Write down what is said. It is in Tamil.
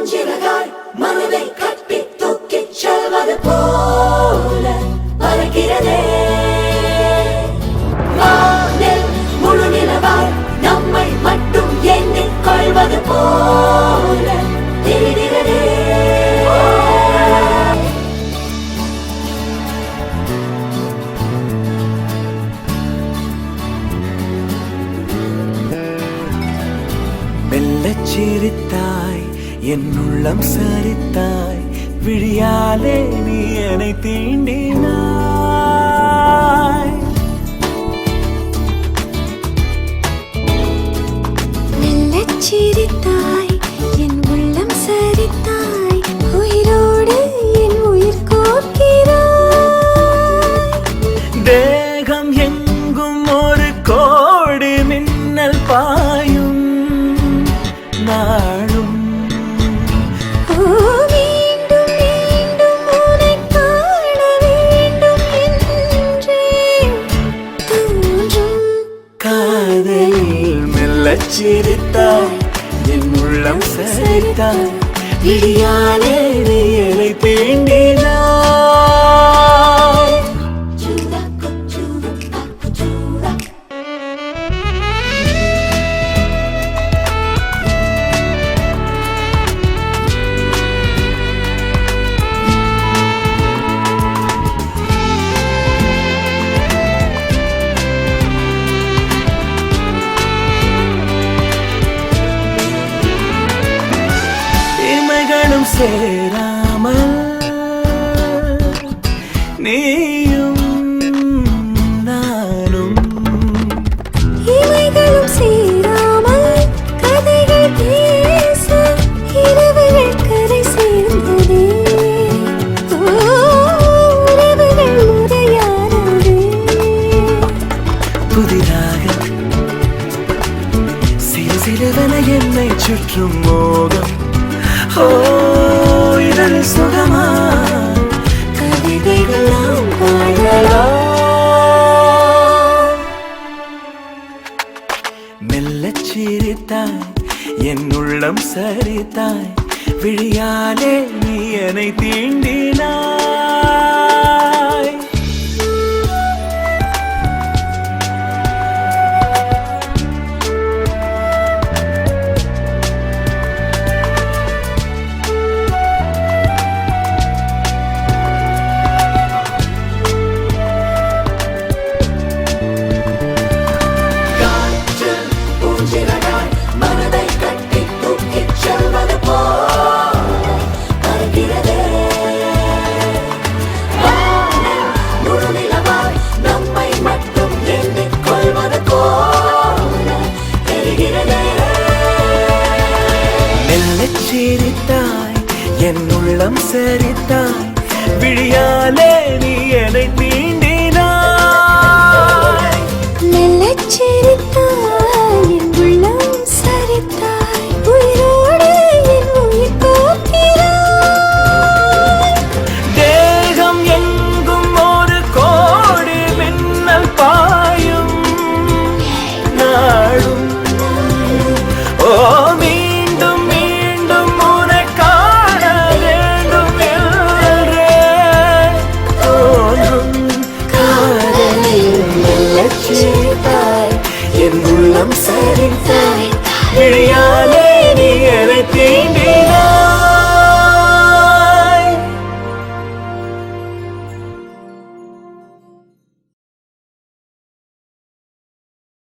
பூஞ்சிறகாய் மனதை கட்டி தூக்கிச் செல்வது போல பறக்கிறதே. வானில் முழு நிலவாய் நம்மை மட்டும் எண்ணிக் கொள்வது போல தெரிகிறதே. மெல்லச் சிரித்தாய் என் உள்ளம் சரித்தாய், விழியாலே நீ என்னை தீண்டினாய். மெல்லச் சிரித்தாய் என் உள்ளம் சரித்தாய், உயிரோடு என் உயிர் கோர்க்கிறாய். தேகம் எங்கும் ஒரு கோடி மின்னல் பாயும் நாளும். மீண்டும் மீண்டும் உன்னைக் காண வேண்டும் என்றே தோன்றும். காதலில் மெல்லச் சிரித்தாய் என் உள்ளம் சரித்தாய், விழியாலே நீ என்னை தீண்டினாய். சூடா குச்சூடா குச்சூடா இமைகளும் சேராமல் நீயும் நானும், இமைகளும் சேராமல் கதைகள் பேச இரவுகள் கரை சேர்ந்ததே. உறவுகள் முறையானதே. புதிதாக சிறு சிறுவன என்னை சுற்றும் மோகம். ஓ இதழ் சுகமா கவிதைகள் நாம் பாடலாம். மெல்லச் சிரித்தாய் என் உள்ளம் சரித்தாய், விழியாலே நீ என்னை தீண்டினாய். காற்றில் பூஞ்சிறகாய் மனதை கட்டி தூக்கிச் செல்வது போல பறக்கிறதே. வானில் முழு நிலவாய் நம்மை மட்டும் எண்ணிக் கொள்வது போல தெரிகிறதே. மெல்லச் சிரித்தாய் என் உள்ளம் சரித்தாய், விழியாலே நீ என்னை தீண்டினாய். மெல்லச் சிரித்தாய் என் உள்ளம் சரித்தாய், உயிரோடு என் உயிர் கோர்க்கிறாய். தேகம் எங்கும் ஒரு கோடி மின்னல் பாயும் நாளும். ஓ மீண்டும் மீண்டும் உன்னை காண வேண்டும் என்றே தோன்றும். காதலில் மெல்லச் சிரித்தாய் என் உள்ளம் சரித்தாய், விழியாலே